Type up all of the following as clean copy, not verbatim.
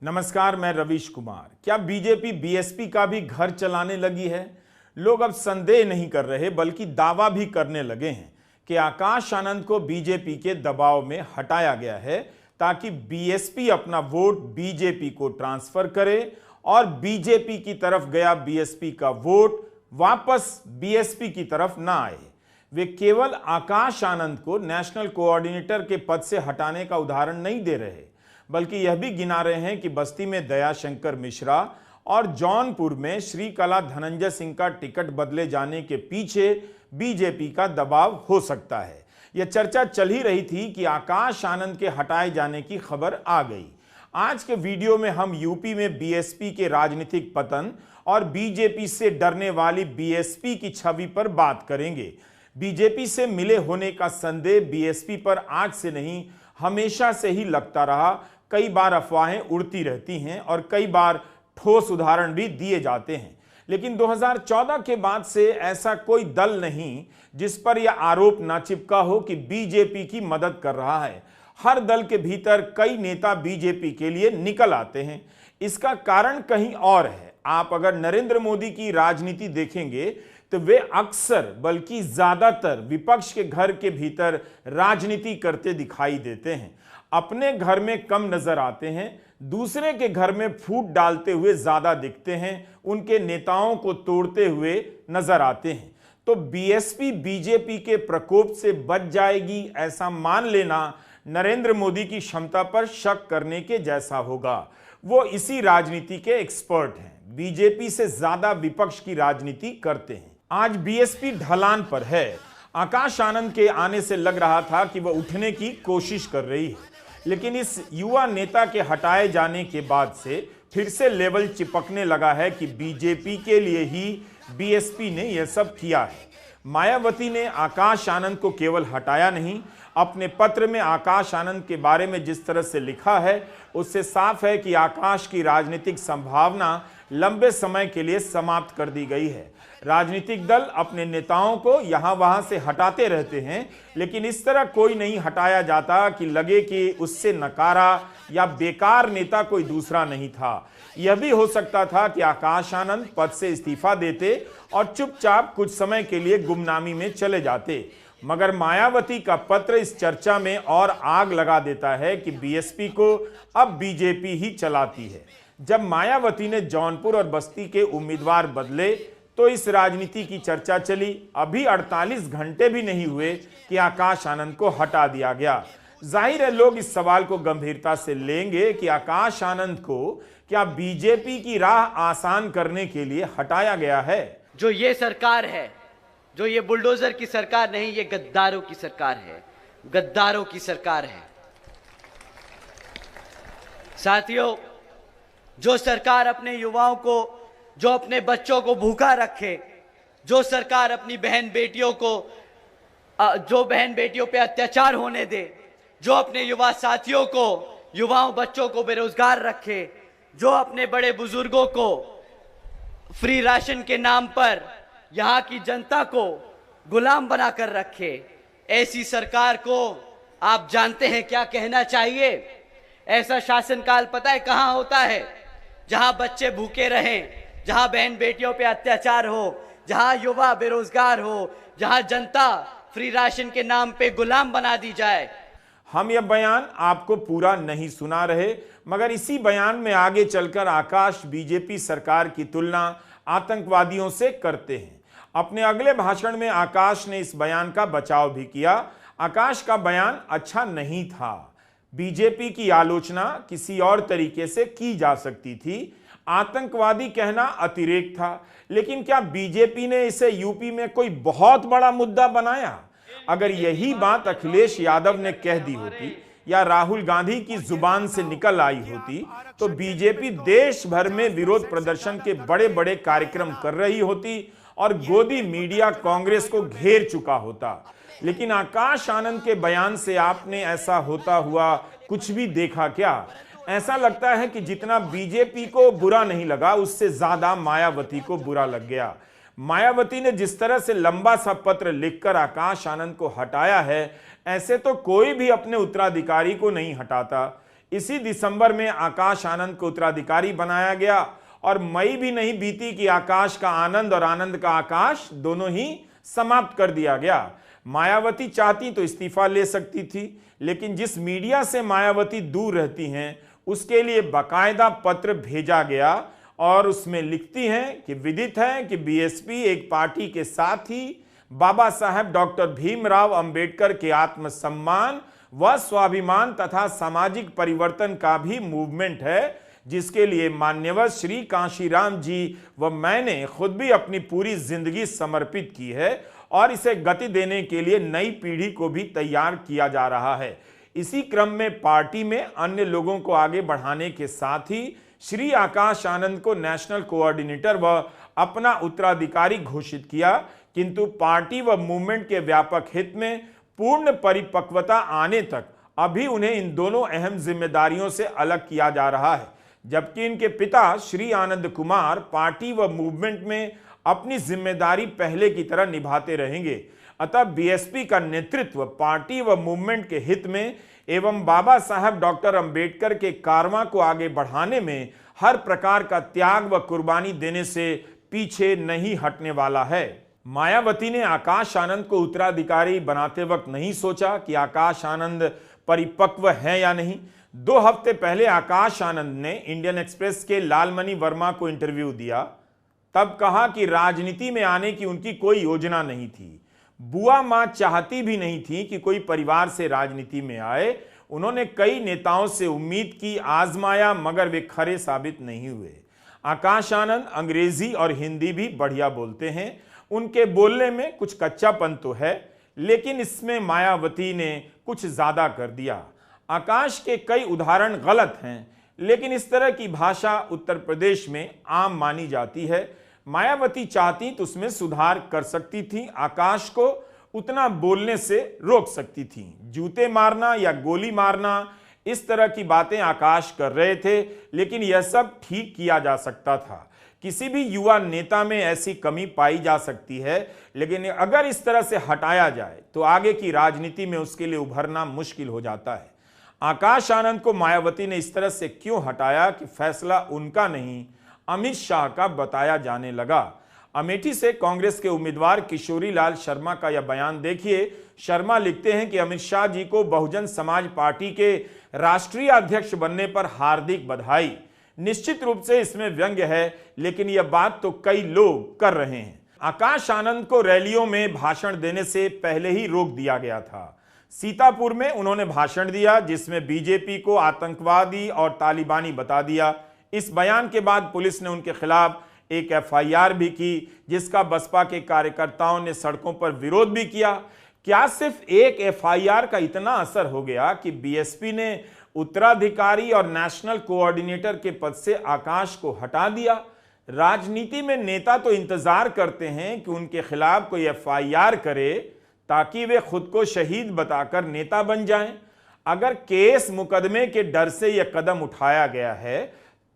नमस्कार, मैं रवीश कुमार। क्या बीजेपी बीएसपी का भी घर चलाने लगी है? लोग अब संदेह नहीं कर रहे बल्कि दावा भी करने लगे हैं कि आकाश आनंद को बीजेपी के दबाव में हटाया गया है ताकि बीएसपी अपना वोट बीजेपी को ट्रांसफर करे और बीजेपी की तरफ गया बीएसपी का वोट वापस बीएसपी की तरफ ना आए। वे केवल आकाश आनंद को नेशनल कोऑर्डिनेटर के पद से हटाने का उदाहरण नहीं दे रहे बल्कि यह भी गिना रहे हैं कि बस्ती में दयाशंकर मिश्रा और जौनपुर में श्रीकला धनंजय सिंह का टिकट बदले जाने के पीछे बीजेपी का दबाव हो सकता है। यह चर्चा चल ही रही थी कि आकाश आनंद के हटाए जाने की खबर आ गई। आज के वीडियो में हम यूपी में बीएसपी के राजनीतिक पतन और बीजेपी से डरने वाली बीएसपी की छवि पर बात करेंगे। बीजेपी से मिले होने का संदेह बीएसपी पर आज से नहीं, हमेशा से ही लगता रहा। कई बार अफवाहें उड़ती रहती हैं और कई बार ठोस उदाहरण भी दिए जाते हैं, लेकिन 2014 के बाद से ऐसा कोई दल नहीं जिस पर यह आरोप ना चिपका हो कि बीजेपी की मदद कर रहा है। हर दल के भीतर कई नेता बीजेपी के लिए निकल आते हैं। इसका कारण कहीं और है। आप अगर नरेंद्र मोदी की राजनीति देखेंगे तो वे अक्सर बल्कि ज्यादातर विपक्ष के घर के भीतर राजनीति करते दिखाई देते हैं। अपने घर में कम नजर आते हैं, दूसरे के घर में फूट डालते हुए ज्यादा दिखते हैं, उनके नेताओं को तोड़ते हुए नजर आते हैं। तो बीएसपी बीजेपी के प्रकोप से बच जाएगी, ऐसा मान लेना नरेंद्र मोदी की क्षमता पर शक करने के जैसा होगा। वो इसी राजनीति के एक्सपर्ट हैं, बीजेपी से ज्यादा विपक्ष की राजनीति करते हैं। आज बीएसपी ढलान पर है। आकाश आनंद के आने से लग रहा था कि वह उठने की कोशिश कर रही है, लेकिन इस युवा नेता के हटाए जाने के बाद से फिर से लेवल चिपकने लगा है कि बीजेपी के लिए ही बीएसपी ने यह सब किया है। मायावती ने आकाश आनंद को केवल हटाया नहीं, अपने पत्र में आकाश आनंद के बारे में जिस तरह से लिखा है उससे साफ है कि आकाश की राजनीतिक संभावना लंबे समय के लिए समाप्त कर दी गई है। राजनीतिक दल अपने नेताओं को यहां वहां से हटाते रहते हैं, लेकिन इस तरह कोई नहीं हटाया जाता कि लगे कि उससे नकारा या बेकार नेता कोई दूसरा नहीं था। यह भी हो सकता था कि आकाश आनंद पद से इस्तीफा देते और चुपचाप कुछ समय के लिए गुमनामी में चले जाते, मगर मायावती का पत्र इस चर्चा में और आग लगा देता है कि बीएसपी को अब बीजेपी ही चलाती है। जब मायावती ने जौनपुर और बस्ती के उम्मीदवार बदले तो इस राजनीति की चर्चा चली। अभी 48 घंटे भी नहीं हुए कि आकाश आनंद को हटा दिया गया। जाहिर है लोग इस सवाल को गंभीरता से लेंगे कि आकाश आनंद को क्या बीजेपी की राह आसान करने के लिए हटाया गया है। जो ये सरकार है, जो ये बुलडोजर की सरकार नहीं, ये गद्दारों की सरकार है, गद्दारों की सरकार है। साथियों, जो सरकार अपने युवाओं को, जो अपने बच्चों को भूखा रखे, जो सरकार अपनी बहन बेटियों को, जो बहन बेटियों पे अत्याचार होने दे, जो अपने युवा साथियों को, युवाओं बच्चों को बेरोजगार रखे, जो अपने बड़े बुजुर्गों को फ्री राशन के नाम पर यहाँ की जनता को गुलाम बनाकर रखे, ऐसी सरकार को आप जानते हैं क्या कहना चाहिए? ऐसा शासनकाल पता है कहाँ होता है? जहां बच्चे भूखे रहें, जहां बहन बेटियों पे अत्याचार हो, जहां युवा बेरोजगार हो, जहां जनता फ्री राशन के नाम पे गुलाम बना दी जाए। हम यह बयान आपको पूरा नहीं सुना रहे, मगर इसी बयान में आगे चलकर आकाश बीजेपी सरकार की तुलना आतंकवादियों से करते हैं। अपने अगले भाषण में आकाश ने इस बयान का बचाव भी किया। आकाश का बयान अच्छा नहीं था। बीजेपी की आलोचना किसी और तरीके से की जा सकती थी। आतंकवादी कहना अतिरेक था, लेकिन क्या बीजेपी ने इसे यूपी में कोई बहुत बड़ा मुद्दा बनाया? अगर यही बात अखिलेश यादव ने कह दी होती या राहुल गांधी की जुबान से निकल आई होती तो बीजेपी देश भर में विरोध प्रदर्शन के बड़े बड़े कार्यक्रम कर रही होती और गोदी मीडिया कांग्रेस को घेर चुका होता। लेकिन आकाश आनंद के बयान से आपने ऐसा होता हुआ कुछ भी देखा क्या? ऐसा लगता है कि जितना बीजेपी को बुरा नहीं लगा उससे ज्यादा मायावती को बुरा लग गया। मायावती ने जिस तरह से लंबा सा पत्र लिखकर आकाश आनंद को हटाया है, ऐसे तो कोई भी अपने उत्तराधिकारी को नहीं हटाता। इसी दिसंबर में आकाश आनंद को उत्तराधिकारी बनाया गया और मई भी नहीं बीती कि आकाश का आनंद और आनंद का आकाश दोनों ही समाप्त कर दिया गया। मायावती चाहती तो इस्तीफा ले सकती थी, लेकिन जिस मीडिया से मायावती दूर रहती हैं उसके लिए बाकायदा पत्र भेजा गया और उसमें लिखती हैं कि विदित है कि बीएसपी एक पार्टी के साथ ही बाबा साहेब डॉक्टर भीमराव अंबेडकर के आत्मसम्मान व स्वाभिमान तथा सामाजिक परिवर्तन का भी मूवमेंट है, जिसके लिए मान्यवर श्री कांशीराम जी व मैंने खुद भी अपनी पूरी जिंदगी समर्पित की है और इसे गति देने के लिए नई पीढ़ी को भी तैयार किया जा रहा है। इसी क्रम में पार्टी में अन्य लोगों को आगे बढ़ाने के साथ ही श्री आकाश आनंद को नेशनल कोऑर्डिनेटर व अपना उत्तराधिकारी घोषित किया, किंतु पार्टी व मूवमेंट के व्यापक हित में पूर्ण परिपक्वता आने तक अभी उन्हें इन दोनों अहम जिम्मेदारियों से अलग किया जा रहा है, जबकि इनके पिता श्री आनंद कुमार पार्टी व मूवमेंट में अपनी जिम्मेदारी पहले की तरह निभाते रहेंगे। अतः बीएसपी का नेतृत्व पार्टी व मूवमेंट के हित में एवं बाबा साहब डॉक्टर अंबेडकर के कारवां को आगे बढ़ाने में हर प्रकार का त्याग व कुर्बानी देने से पीछे नहीं हटने वाला है। मायावती ने आकाश आनंद को उत्तराधिकारी बनाते वक्त नहीं सोचा कि आकाश आनंद परिपक्व है या नहीं। 2 हफ्ते पहले आकाश आनंद ने इंडियन एक्सप्रेस के लालमणि वर्मा को इंटरव्यू दिया, तब कहा कि राजनीति में आने की उनकी कोई योजना नहीं थी। बुआ मां चाहती भी नहीं थी कि कोई परिवार से राजनीति में आए। उन्होंने कई नेताओं से उम्मीद की, आजमाया, मगर वे खरे साबित नहीं हुए। आकाश आनंद अंग्रेजी और हिंदी भी बढ़िया बोलते हैं। उनके बोलने में कुछ कच्चापन तो है, लेकिन इसमें मायावती ने कुछ ज्यादा कर दिया। आकाश के कई उदाहरण गलत हैं, लेकिन इस तरह की भाषा उत्तर प्रदेश में आम मानी जाती है। मायावती चाहती तो उसमें सुधार कर सकती थी, आकाश को उतना बोलने से रोक सकती थी। जूते मारना या गोली मारना, इस तरह की बातें आकाश कर रहे थे, लेकिन यह सब ठीक किया जा सकता था। किसी भी युवा नेता में ऐसी कमी पाई जा सकती है, लेकिन अगर इस तरह से हटाया जाए तो आगे की राजनीति में उसके लिए उभरना मुश्किल हो जाता है। आकाश आनंद को मायावती ने इस तरह से क्यों हटाया कि फैसला उनका नहीं, अमित शाह का बताया जाने लगा। अमेठी से कांग्रेस के उम्मीदवार किशोरी लाल शर्मा का यह बयान देखिए। शर्मा लिखते हैं कि अमित शाह जी को बहुजन समाज पार्टी के राष्ट्रीय अध्यक्ष बनने पर हार्दिक बधाई। निश्चित रूप से इसमें व्यंग्य है, लेकिन यह बात तो कई लोग कर रहे हैं। आकाश आनंद को रैलियों में भाषण देने से पहले ही रोक दिया गया था। सीतापुर में उन्होंने भाषण दिया जिसमें बीजेपी को आतंकवादी और तालिबानी बता दिया। इस बयान के बाद पुलिस ने उनके खिलाफ एक एफआईआर भी की, जिसका बसपा के कार्यकर्ताओं ने सड़कों पर विरोध भी किया। क्या सिर्फ एक एफआईआर का इतना असर हो गया कि बीएसपी ने उत्तराधिकारी और नेशनल कोऑर्डिनेटर के पद से आकाश को हटा दिया? राजनीति में नेता तो इंतजार करते हैं कि उनके खिलाफ कोई एफआईआर करे ताकि वे खुद को शहीद बताकर नेता बन जाएं। अगर केस मुकदमे के डर से यह कदम उठाया गया है,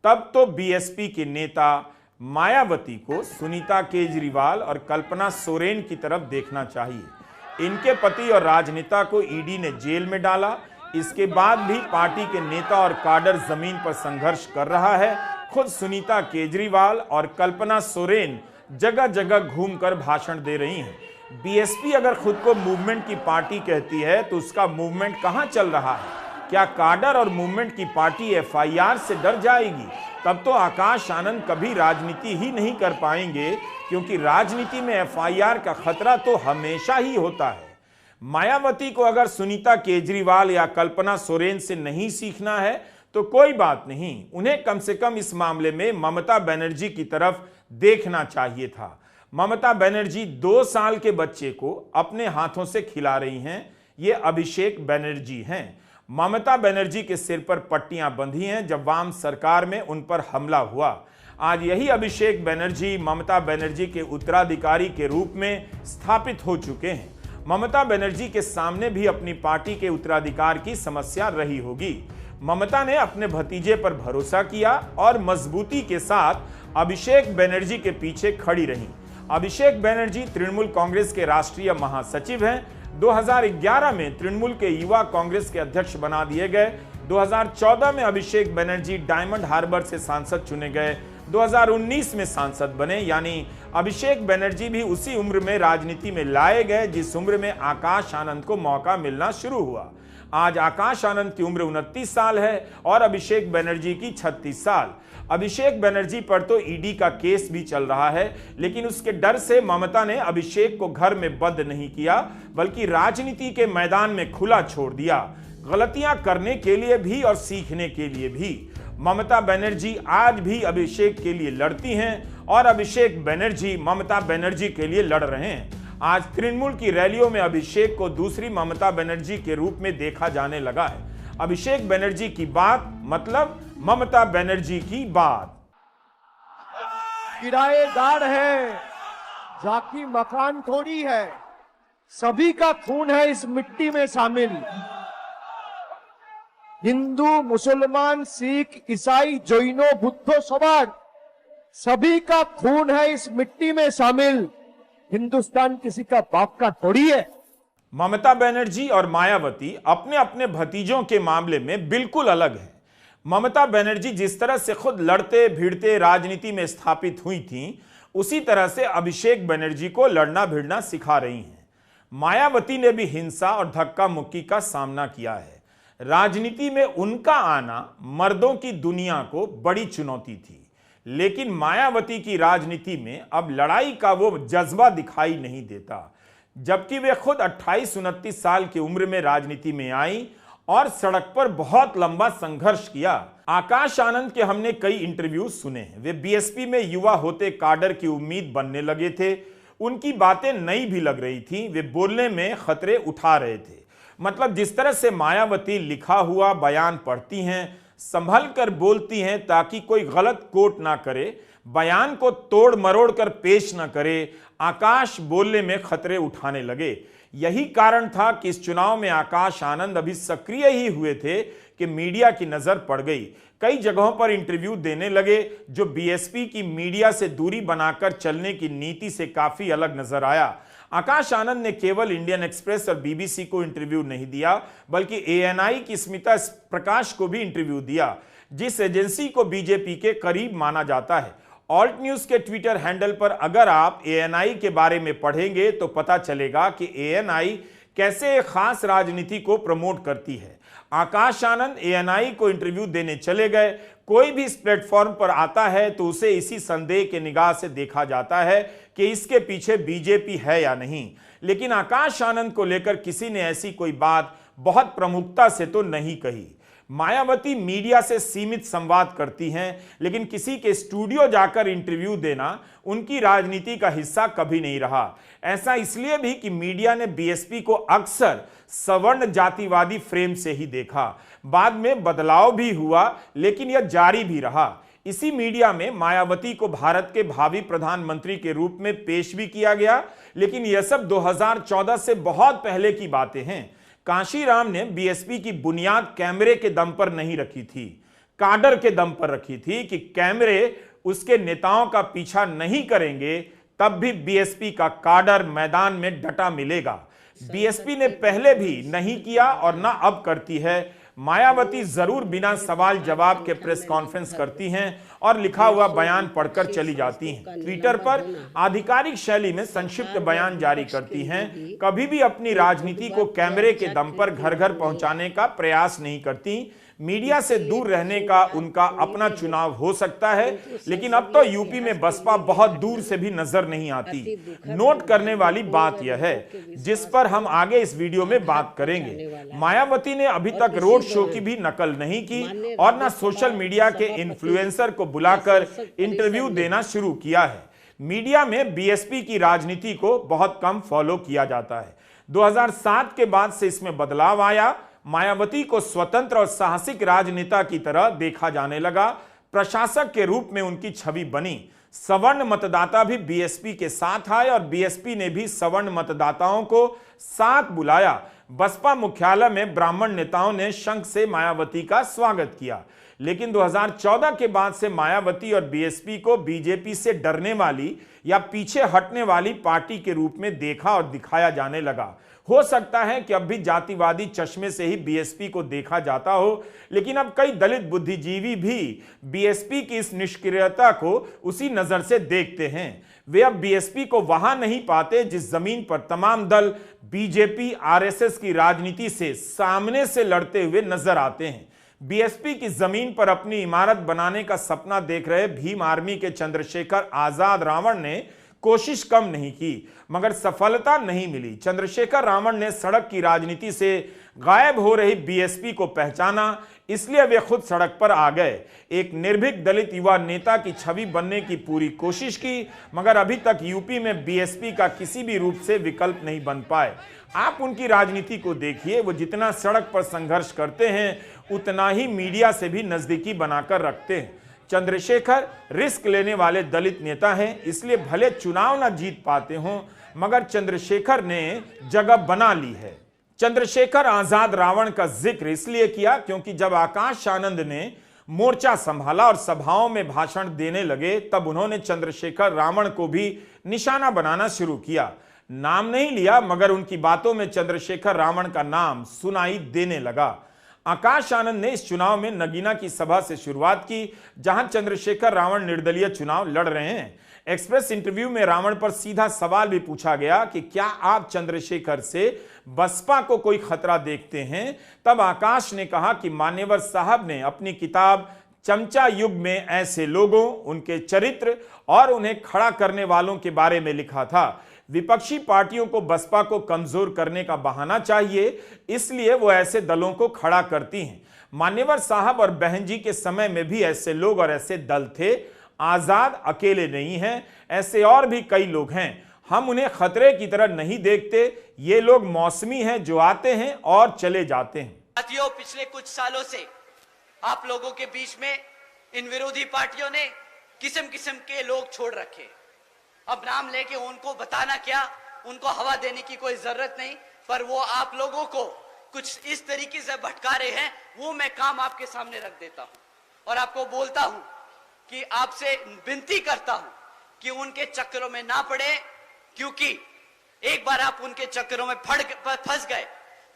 तब तो बीएसपी के नेता मायावती को सुनीता केजरीवाल और कल्पना सोरेन की तरफ देखना चाहिए। इनके पति और राजनेता को ईडी ने जेल में डाला। इसके बाद भी पार्टी के नेता और काडर जमीन पर संघर्ष कर रहा है। खुद सुनीता केजरीवाल और कल्पना सोरेन जगह जगह घूमकर भाषण दे रही हैं। बीएसपी अगर खुद को मूवमेंट की पार्टी कहती है तो उसका मूवमेंट कहां चल रहा है? क्या काडर और मूवमेंट की पार्टी एफआईआर से डर जाएगी? तब तो आकाश आनंद कभी राजनीति ही नहीं कर पाएंगे, क्योंकि राजनीति में एफआईआर का खतरा तो हमेशा ही होता है। मायावती को अगर सुनीता केजरीवाल या कल्पना सोरेन से नहीं सीखना है तो कोई बात नहीं, उन्हें कम से कम इस मामले में ममता बनर्जी की तरफ देखना चाहिए था। ममता बनर्जी 2 साल के बच्चे को अपने हाथों से खिला रही हैं। ये अभिषेक बनर्जी हैं। ममता बनर्जी के सिर पर पट्टियां बंधी हैं जब वाम सरकार में उन पर हमला हुआ। आज यही अभिषेक बनर्जी ममता बनर्जी के उत्तराधिकारी के रूप में स्थापित हो चुके हैं। ममता बनर्जी के सामने भी अपनी पार्टी के उत्तराधिकार की समस्या रही होगी। ममता ने अपने भतीजे पर भरोसा किया और मजबूती के साथ अभिषेक बनर्जी के पीछे खड़ी रही। अभिषेक बनर्जी तृणमूल कांग्रेस के राष्ट्रीय महासचिव हैं। 2011 में तृणमूल के युवा कांग्रेस के अध्यक्ष बना दिए गए, 2014 में अभिषेक बनर्जी डायमंड हार्बर से सांसद चुने गए, 2019 में सांसद बने, यानी अभिषेक बनर्जी भी उसी उम्र में राजनीति में लाए गए जिस उम्र में आकाश आनंद को मौका मिलना शुरू हुआ। आज आकाश आनंद की उम्र 29 साल है और अभिषेक बनर्जी की 36 साल। अभिषेक बनर्जी पर तो ईडी का केस भी चल रहा है, लेकिन उसके डर से ममता ने अभिषेक को घर में बंद नहीं किया बल्कि राजनीति के मैदान में खुला छोड़ दिया, गलतियां करने के लिए भी और सीखने के लिए भी। ममता बनर्जी आज भी अभिषेक के लिए लड़ती हैं और अभिषेक बनर्जी ममता बनर्जी के लिए लड़ रहे हैं। आज तृणमूल की रैलियों में अभिषेक को दूसरी ममता बनर्जी के रूप में देखा जाने लगा है। अभिषेक बनर्जी की बात मतलब ममता बनर्जी की बात। किराएदार है, जाकी मकान थोड़ी है, सभी का खून है इस मिट्टी में शामिल। हिंदू, मुसलमान, सिख, ईसाई, जैनो, बुद्धो, समाज, सभी का खून है इस मिट्टी में शामिल। हिंदुस्तान किसी का बाप का थोड़ी है। ममता बनर्जी और मायावती अपने अपने भतीजों के मामले में बिल्कुल अलग हैं। ममता बनर्जी जिस तरह से खुद लड़ते भिड़ते राजनीति में स्थापित हुई थीं, उसी तरह से अभिषेक बनर्जी को लड़ना भिड़ना सिखा रही हैं। मायावती ने भी हिंसा और धक्का मुक्की का सामना किया है। राजनीति में उनका आना मर्दों की दुनिया को बड़ी चुनौती थी, लेकिन मायावती की राजनीति में अब लड़ाई का वो जज्बा दिखाई नहीं देता। जबकि वे खुद 28-29 साल की उम्र में राजनीति में आई और सड़क पर बहुत लंबा संघर्ष किया। आकाश आनंद के हमने कई इंटरव्यू सुने हैं। वे बीएसपी में युवा होते काडर की उम्मीद बनने लगे थे। उनकी बातें नई भी लग रही थी, वे बोलने में खतरे उठा रहे थे। मतलब जिस तरह से मायावती लिखा हुआ बयान पढ़ती हैं, संभल कर बोलती हैं ताकि कोई गलत कोट ना करे, बयान को तोड़ मरोड़ कर पेश ना करे, आकाश बोलने में खतरे उठाने लगे। यही कारण था कि इस चुनाव में आकाश आनंद अभी सक्रिय ही हुए थे कि मीडिया की नजर पड़ गई। कई जगहों पर इंटरव्यू देने लगे जो बीएसपी की मीडिया से दूरी बनाकर चलने की नीति से काफी अलग नजर आया। आकाश आनंद ने केवल इंडियन एक्सप्रेस और बीबीसी को इंटरव्यू नहीं दिया, बल्कि एएनआई की स्मिता प्रकाश को भी इंटरव्यू दिया, जिस एजेंसी को बीजेपी के करीब माना जाता है। ऑल्ट न्यूज के ट्विटर हैंडल पर अगर आप एएनआई के बारे में पढ़ेंगे तो पता चलेगा कि एएनआई कैसे एक खास राजनीति को प्रमोट करती है। आकाश आनंद एएनआई को इंटरव्यू देने चले गए। कोई भी इस प्लेटफॉर्म पर आता है तो उसे इसी संदेह के निगाह से देखा जाता है कि इसके पीछे बीजेपी है या नहीं, लेकिन आकाश आनंद को लेकर किसी ने ऐसी कोई बात बहुत प्रमुखता से तो नहीं कही। मायावती मीडिया से सीमित संवाद करती हैं, लेकिन किसी के स्टूडियो जाकर इंटरव्यू देना उनकी राजनीति का हिस्सा कभी नहीं रहा। ऐसा इसलिए भी कि मीडिया ने बीएसपी को अक्सर सवर्ण जातिवादी फ्रेम से ही देखा। बाद में बदलाव भी हुआ, लेकिन यह जारी भी रहा। इसी मीडिया में मायावती को भारत के भावी प्रधानमंत्री के रूप में पेश भी किया गया, लेकिन यह सब 2014 से बहुत पहले की बातें हैं। कांशीराम ने बीएसपी की बुनियाद कैमरे के दम पर नहीं रखी थी, काडर के दम पर रखी थी कि कैमरे उसके नेताओं का पीछा नहीं करेंगे तब भी बीएसपी का काडर मैदान में डटा मिलेगा। बीएसपी ने पहले भी नहीं किया और ना अब करती है। मायावती जरूर बिना सवाल जवाब के प्रेस कॉन्फ्रेंस करती हैं और लिखा हुआ बयान पढ़कर चली जाती हैं। ट्विटर पर आधिकारिक शैली में संक्षिप्त बयान जारी करती हैं। कभी भी अपनी राजनीति को कैमरे के दम पर घर घर पहुंचाने का प्रयास नहीं करती। मीडिया से दूर रहने का उनका अपना चुनाव हो सकता है, लेकिन अब तो यूपी में बसपा बहुत दूर से भी नजर नहीं आती। नोट करने वाली बात यह है, जिस पर हम आगे इस वीडियो में बात करेंगे, मायावती ने अभी तक रोड शो की भी नकल नहीं की और न सोशल मीडिया के इन्फ्लुएंसर को बुलाकर इंटरव्यू देना शुरू किया है। मीडिया में बीएसपी की राजनीति को बहुत कम फॉलो किया जाता है। 2007 के बाद से इसमें बदलाव आया। मायावती को स्वतंत्र और साहसिक राजनेता की तरह देखा जाने लगा। प्रशासक के रूप में उनकी छवि बनी। सवर्ण मतदाता भी बीएसपी के साथ आए और बीएसपी ने भी सवर्ण मतदाताओं को साथ बुलाया। बसपा मुख्यालय में ब्राह्मण नेताओं ने शंख से मायावती का स्वागत किया, लेकिन 2014 के बाद से मायावती और बीएसपी को बीजेपी से डरने वाली या पीछे हटने वाली पार्टी के रूप में देखा और दिखाया जाने लगा। हो सकता है कि अब भी जातिवादी चश्मे से ही बीएसपी को देखा जाता हो, लेकिन अब कई दलित बुद्धिजीवी भी बीएसपी की इस निष्क्रियता को उसी नजर से देखते हैं। वे अब बीएसपी को वहां नहीं पाते जिस जमीन पर तमाम दल बीजेपी आरएसएस की राजनीति से सामने से लड़ते हुए नजर आते हैं। बीएसपी की जमीन पर अपनी इमारत बनाने का सपना देख रहे भीम आर्मी के चंद्रशेखर आजाद रावण ने कोशिश कम नहीं की, मगर सफलता नहीं मिली। चंद्रशेखर रावण ने सड़क की राजनीति से गायब हो रही बीएसपी को पहचाना, इसलिए वे खुद सड़क पर आ गए। एक निर्भीक दलित युवा नेता की छवि बनने की पूरी कोशिश की, मगर अभी तक यूपी में बीएसपी का किसी भी रूप से विकल्प नहीं बन पाए। आप उनकी राजनीति को देखिए, वो जितना सड़क पर संघर्ष करते हैं उतना ही मीडिया से भी नजदीकी बनाकर रखते हैं। चंद्रशेखर रिस्क लेने वाले दलित नेता हैं, इसलिए भले चुनाव ना जीत पाते हों, मगर चंद्रशेखर ने जगह बना ली है। चंद्रशेखर आजाद रावण का जिक्र इसलिए किया क्योंकि जब आकाश आनंद ने मोर्चा संभाला और सभाओं में भाषण देने लगे, तब उन्होंने चंद्रशेखर रावण को भी निशाना बनाना शुरू किया। नाम नहीं लिया, मगर उनकी बातों में चंद्रशेखर रावण का नाम सुनाई देने लगा। आकाश आनंद ने इस चुनाव में नगीना की सभा से शुरुआत की, जहां चंद्रशेखर रावण निर्दलीय चुनाव लड़ रहे हैं। एक्सप्रेस इंटरव्यू में रावण पर सीधा सवाल भी पूछा गया कि क्या आप चंद्रशेखर से बसपा को कोई खतरा देखते हैं। तब आकाश ने कहा कि मान्यवर साहब ने अपनी किताब चमचा युग में ऐसे लोगों, उनके चरित्र और उन्हें खड़ा करने वालों के बारे में लिखा था। विपक्षी पार्टियों को बसपा को कमजोर करने का बहाना चाहिए, इसलिए वो ऐसे दलों को खड़ा करती हैं। मान्यवर साहब और बहन जी के समय में भी ऐसे लोग और ऐसे दल थे। आजाद अकेले नहीं हैं, ऐसे और भी कई लोग हैं। हम उन्हें खतरे की तरह नहीं देखते। ये लोग मौसमी हैं जो आते हैं और चले जाते हैं। साथियों, पिछले कुछ सालों से आप लोगों के बीच में इन विरोधी पार्टियों ने किस्म किस्म के लोग छोड़ रखे। अब नाम लेके उनको बताना क्या, उनको हवा देने की कोई जरूरत नहीं, पर वो आप लोगों को कुछ इस तरीके से भटका रहे हैं, वो मैं काम आपके सामने रख देता हूं और आपको बोलता हूं कि आपसे विनती करता हूं कि उनके चक्करों में ना पड़े, क्योंकि एक बार आप उनके चक्करों में फंस गए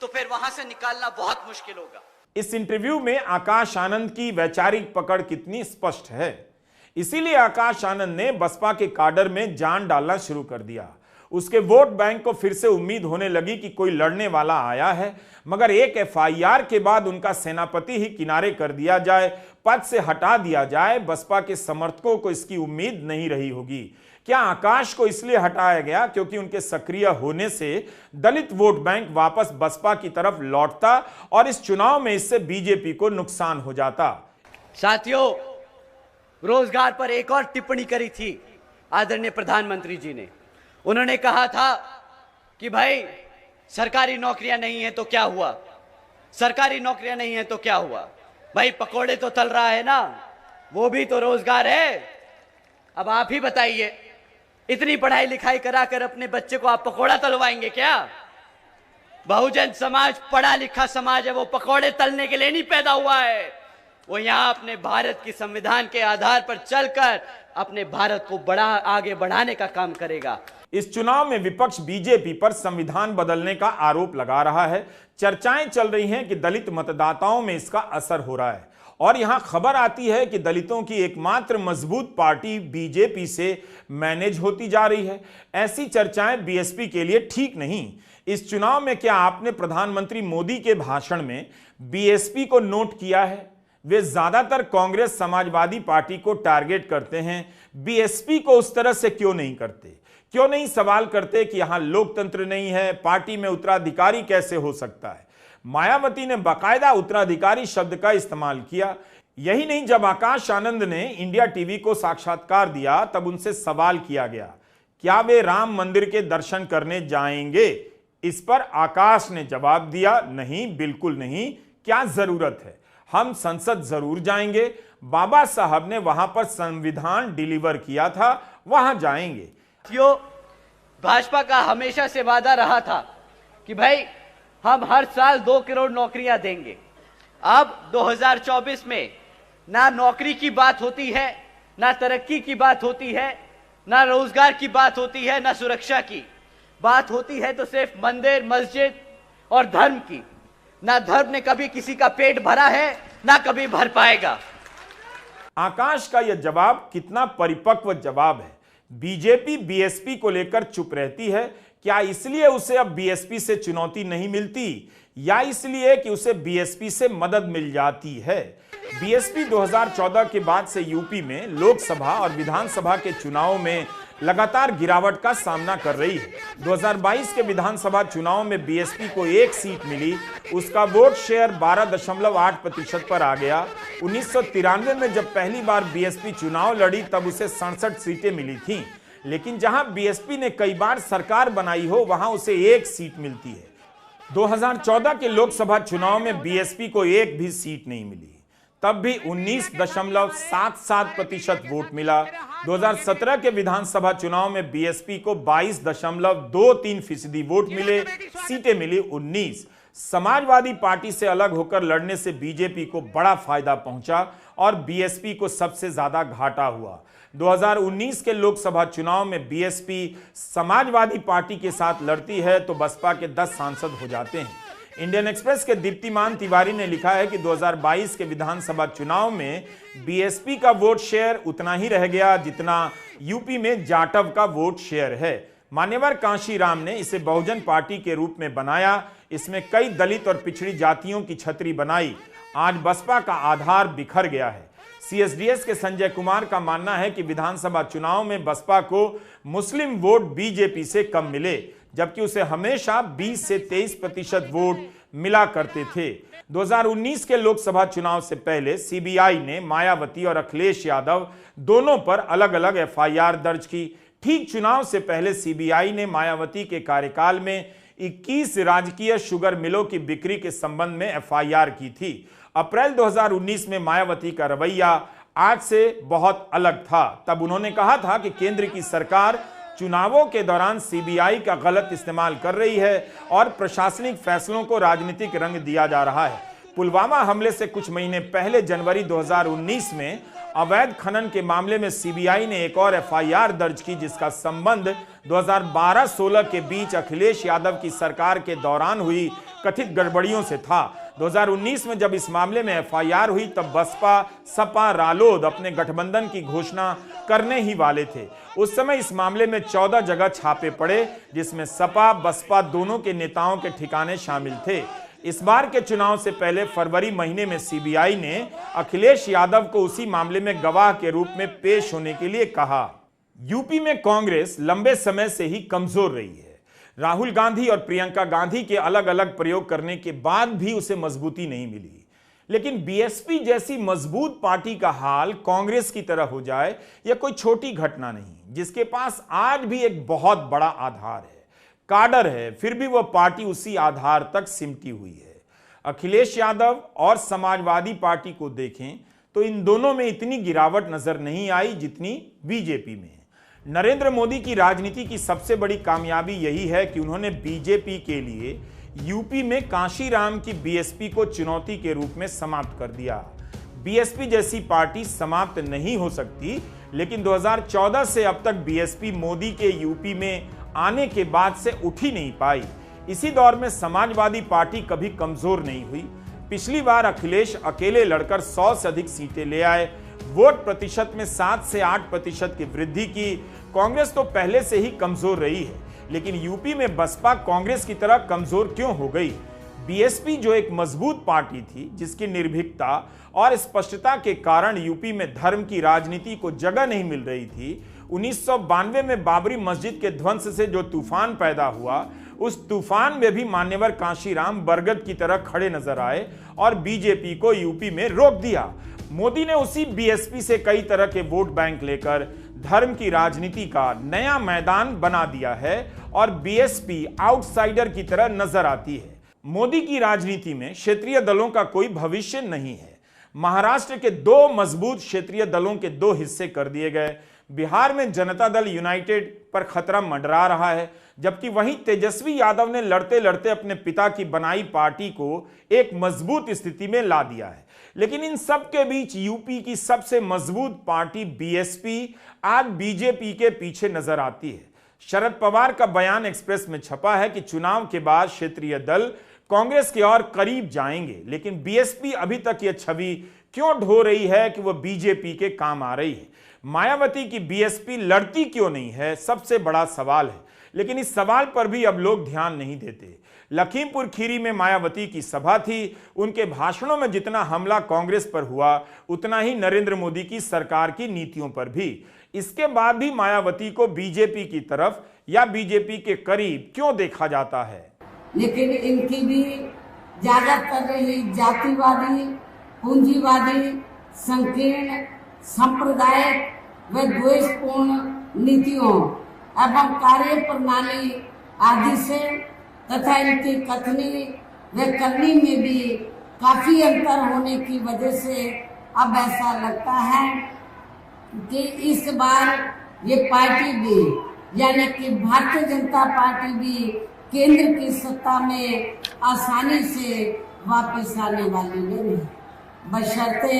तो फिर वहां से निकालना बहुत मुश्किल होगा। इस इंटरव्यू में आकाश आनंद की वैचारिक पकड़ कितनी स्पष्ट है। इसीलिए आकाश आनंद ने बसपा के काडर में जान डालना शुरू कर दिया। उसके वोट बैंक को फिर से उम्मीद होने लगी कि कोई लड़ने वाला आया है, मगर एक एफआईआर के बाद उनका सेनापति ही किनारे कर दिया जाए, पद से हटा दिया जाए, बसपा के समर्थकों को इसकी उम्मीद नहीं रही होगी। क्या आकाश को इसलिए हटाया गया क्योंकि उनके सक्रिय होने से दलित वोट बैंक वापस बसपा की तरफ लौटता और इस चुनाव में इससे बीजेपी को नुकसान हो जाता। साथियों, रोजगार पर एक और टिप्पणी करी थी आदरणीय प्रधानमंत्री जी ने। उन्होंने कहा था कि भाई सरकारी नौकरियां नहीं है तो क्या हुआ, सरकारी नौकरियां नहीं है तो क्या हुआ, भाई पकोड़े तो तल रहा है ना, वो भी तो रोजगार है। अब आप ही बताइए, इतनी पढ़ाई लिखाई कराकर अपने बच्चे को आप पकोड़ा तलवाएंगे क्या? बहुजन समाज पढ़ा लिखा समाज है, वो पकोड़े तलने के लिए नहीं पैदा हुआ है। वो यहाँ अपने भारत की संविधान के आधार पर चलकर अपने भारत को आगे बढ़ाने का काम करेगा। इस चुनाव में विपक्ष बीजेपी पर संविधान बदलने का आरोप लगा रहा है। चर्चाएं चल रही हैं कि दलित मतदाताओं में इसका असर हो रहा है और यहां खबर आती है कि दलितों की एकमात्र मजबूत पार्टी बीजेपी से मैनेज होती जा रही है। ऐसी चर्चाएं बीएसपी के लिए ठीक नहीं। इस चुनाव में क्या आपने प्रधानमंत्री मोदी के भाषण में बीएसपी को नोट किया है? वे ज्यादातर कांग्रेस समाजवादी पार्टी को टारगेट करते हैं, बीएसपी को उस तरह से क्यों नहीं करते? क्यों नहीं सवाल करते कि यहां लोकतंत्र नहीं है, पार्टी में उत्तराधिकारी कैसे हो सकता है? मायावती ने बाकायदा उत्तराधिकारी शब्द का इस्तेमाल किया। यही नहीं, जब आकाश आनंद ने इंडिया टीवी को साक्षात्कार दिया तब उनसे सवाल किया गया, क्या वे राम मंदिर के दर्शन करने जाएंगे? इस पर आकाश ने जवाब दिया, नहीं, बिल्कुल नहीं, क्या जरूरत है, हम संसद जरूर जाएंगे। बाबा साहब ने वहां पर संविधान डिलीवर किया था, वहां जाएंगे। भाजपा का हमेशा से वादा रहा था कि भाई हम हर साल 2 करोड़ नौकरियां देंगे। अब 2024 में ना नौकरी की बात होती है, ना तरक्की की बात होती है, ना रोजगार की बात होती है, ना सुरक्षा की। बात होती है तो सिर्फ मंदिर, मस्जिद और धर्म की। ना धर्म ने कभी किसी का पेट भरा है, ना कभी भर पाएगा। आकाश का यह जवाब कितना परिपक्व जवाब है। बीजेपी बीएसपी को लेकर चुप रहती है, क्या इसलिए उसे अब बीएसपी से चुनौती नहीं मिलती, या इसलिए कि उसे बीएसपी से मदद मिल जाती है। बीएसपी 2014 के बाद से यूपी में लोकसभा और विधानसभा के चुनावों में लगातार गिरावट का सामना कर रही है। 2022 के विधानसभा चुनाव में बीएसपी को 1 सीट मिली, उसका वोट शेयर 12.8% पर आ गया। 1993 में जब पहली बार बीएसपी चुनाव लड़ी तब उसे 67 सीटें मिली थीं, लेकिन जहां बीएसपी ने कई बार सरकार बनाई हो वहां उसे 1 सीट मिलती है। 2014 के लोकसभा चुनाव में बीएसपी को 1 भी सीट नहीं मिली, तब भी 19.77% वोट मिला। 2017 के विधानसभा चुनाव में बीएसपी को 22.23% वोट मिले, सीटें मिली 19। समाजवादी पार्टी से अलग होकर लड़ने से बीजेपी को बड़ा फायदा पहुंचा और बीएसपी को सबसे ज्यादा घाटा हुआ। 2019 के लोकसभा चुनाव में बीएसपी समाजवादी पार्टी के साथ लड़ती है तो बसपा के 10 सांसद हो जाते हैं। इंडियन एक्सप्रेस के दीप्तिमान तिवारी ने लिखा है कि 2022 के विधानसभा चुनाव में बीएसपी का वोट शेयर उतना ही रह गया जितना यूपी में जाटव का वोट शेयर है। मान्यवर कांशीराम ने इसे बहुजन पार्टी के रूप में बनाया, इसमें कई दलित और पिछड़ी जातियों की छतरी बनाई। आज बसपा का आधार बिखर गया है। सीएसडीएस के संजय कुमार का मानना है कि विधानसभा चुनाव में बसपा को मुस्लिम वोट बीजेपी से कम मिले, जबकि उसे हमेशा 20 से 23% वोट मिला करते थे। 2019 के लोकसभा चुनाव से पहले सीबीआई ने मायावती और अखिलेश यादव दोनों पर अलग अलग एफआईआर दर्ज की। ठीक चुनाव से पहले सीबीआई ने मायावती के कार्यकाल में 21 राजकीय शुगर मिलों की बिक्री के संबंध में एफआईआर की थी। अप्रैल 2019 में मायावती का रवैया आज से बहुत अलग था। तब उन्होंने कहा था कि केंद्र की सरकार चुनावों के दौरान सीबीआई का गलत इस्तेमाल कर रही है और प्रशासनिक फैसलों को राजनीतिक रंग दिया जा रहा है। पुलवामा हमले से कुछ महीने पहले जनवरी 2019 में अवैध खनन के मामले में सीबीआई ने एक और एफआईआर दर्ज की, जिसका संबंध 2012-16 के बीच अखिलेश यादव की सरकार के दौरान हुई कथित गड़बड़ियों से था। 2019 में जब इस मामले में एफआईआर हुई तब बसपा, सपा, रालोद अपने गठबंधन की घोषणा करने ही वाले थे। उस समय इस मामले में 14 जगह छापे पड़े, जिसमें सपा, बसपा दोनों के नेताओं के ठिकाने शामिल थे। इस बार के चुनाव से पहले फरवरी महीने में सीबीआई ने अखिलेश यादव को उसी मामले में गवाह के रूप में पेश होने के लिए कहा। यूपी में कांग्रेस लंबे समय से ही कमजोर रही है। राहुल गांधी और प्रियंका गांधी के अलग अलग प्रयोग करने के बाद भी उसे मजबूती नहीं मिली। लेकिन बीएसपी जैसी मजबूत पार्टी का हाल कांग्रेस की तरह हो जाए यह कोई छोटी घटना नहीं, जिसके पास आज भी एक बहुत बड़ा आधार है, काडर है, फिर भी वह पार्टी उसी आधार तक सिमटी हुई है। अखिलेश यादव और समाजवादी पार्टी को देखें तो इन दोनों में इतनी गिरावट नजर नहीं आई जितनी बीजेपी में है। नरेंद्र मोदी की राजनीति की सबसे बड़ी कामयाबी यही है कि उन्होंने बीजेपी के लिए यूपी में कांशीराम की बीएसपी को चुनौती के रूप में समाप्त कर दिया। बीएसपी जैसी पार्टी समाप्त नहीं हो सकती, लेकिन 2014 से अब तक बीएसपी मोदी के यूपी में आने के बाद से उठ ही नहीं पाई। इसी दौर में समाजवादी पार्टी कभी कमजोर नहीं हुई। पिछली बार अखिलेश अकेले लड़कर 100 से अधिक सीटें ले आए, वोट प्रतिशत में 7 से 8% की वृद्धि की। कांग्रेस तो पहले से ही कमजोर रही है, लेकिन यूपी में बसपा कांग्रेस की तरह कमजोर क्यों हो गई? बीएसपी जो एक मजबूत पार्टी थी, जिसकी निर्भीकता और स्पष्टता के कारण यूपी में धर्म की राजनीति को जगह नहीं मिल रही थी, 1992 में बाबरी मस्जिद के ध्वंस से जो तूफान पैदा हुआ, उस तूफान में भी मान्यवर कांशीराम बरगद की तरह खड़े नजर आए और बीजेपी को यूपी में रोक दिया। मोदी ने उसी बीएसपी से कई तरह के वोट बैंक लेकर धर्म की राजनीति का नया मैदान बना दिया है और बीएसपी आउटसाइडर की तरह नजर आती है। मोदी की राजनीति में क्षेत्रीय दलों का कोई भविष्य नहीं है। महाराष्ट्र के 2 मजबूत क्षेत्रीय दलों के 2 हिस्से कर दिए गए। बिहार में जनता दल यूनाइटेड पर खतरा मंडरा रहा है, जबकि वहीं तेजस्वी यादव ने लड़ते लड़ते अपने पिता की बनाई पार्टी को एक मजबूत स्थिति में ला दिया है। लेकिन इन सब के बीच यूपी की सबसे मजबूत पार्टी बीएसपी आज बीजेपी के पीछे नजर आती है। शरद पवार का बयान एक्सप्रेस में छपा है कि चुनाव के बाद क्षेत्रीय दल कांग्रेस के और करीब जाएंगे, लेकिन बीएसपी अभी तक यह छवि क्यों ढो रही है कि वह बीजेपी के काम आ रही है। मायावती की बीएसपी लड़ती क्यों नहीं है, सबसे बड़ा सवाल है। लेकिन इस सवाल पर भी अब लोग ध्यान नहीं देते। लखीमपुर खीरी में मायावती की सभा थी, उनके भाषणों में जितना हमला कांग्रेस पर हुआ उतना ही नरेंद्र मोदी की सरकार की नीतियों पर भी। इसके बाद भी मायावती को बीजेपी की तरफ या बीजेपी के करीब क्यों देखा जाता है? लेकिन इनकी भी ज्यादातर रही जातिवादी, पूंजीवादी, संकीर्ण, सांप्रदायिक व द्वेषपूर्ण नीतियों एवं कार्य प्रणाली आदि से तथा इनकी कथनी व करनी में भी काफी अंतर होने की वजह से अब ऐसा लगता है कि इस बार ये पार्टी भी यानी कि भारतीय जनता पार्टी भी केंद्र की सत्ता में आसानी से वापस आने वाली नहीं है, बशर्ते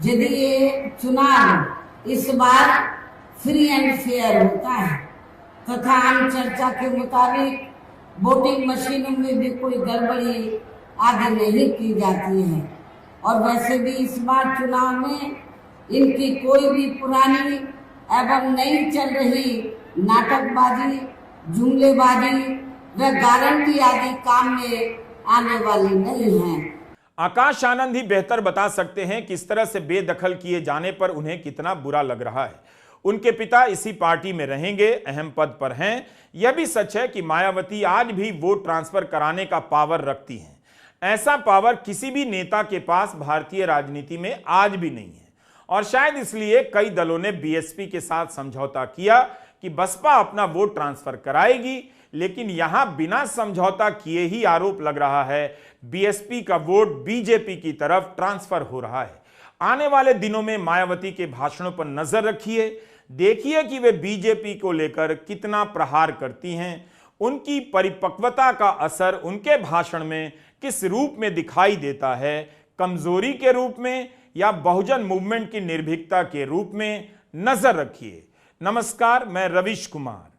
यदि ये चुनाव इस बार फ्री एंड फेयर होता है तथा आम चर्चा के मुताबिक वोटिंग मशीनों में भी कोई गड़बड़ी आगे नहीं की जाती है। और वैसे भी इस बार चुनाव में इनकी कोई भी पुरानी एवं नई चल रही नाटकबाजी, जुमलेबाजी व गारंटी आदि काम में आने वाली नहीं है। आकाश आनंद ही बेहतर बता सकते हैं कि इस तरह से बेदखल किए जाने पर उन्हें कितना बुरा लग रहा है। उनके पिता इसी पार्टी में रहेंगे, अहम पद पर हैं। यह भी सच है कि मायावती आज भी वोट ट्रांसफर कराने का पावर रखती हैं। ऐसा पावर किसी भी नेता के पास भारतीय राजनीति में आज भी नहीं है, और शायद इसलिए कई दलों ने बीएसपी के साथ समझौता किया कि बसपा अपना वोट ट्रांसफर कराएगी। लेकिन यहां बिना समझौता किए ही आरोप लग रहा है बीएसपी का वोट बीजेपी की तरफ ट्रांसफर हो रहा है। आने वाले दिनों में मायावती के भाषणों पर नजर रखिए, देखिए कि वे बीजेपी को लेकर कितना प्रहार करती हैं। उनकी परिपक्वता का असर उनके भाषण में किस रूप में दिखाई देता है, कमजोरी के रूप में या बहुजन मूवमेंट की निर्भीकता के रूप में, नजर रखिए। नमस्कार, मैं रविश कुमार।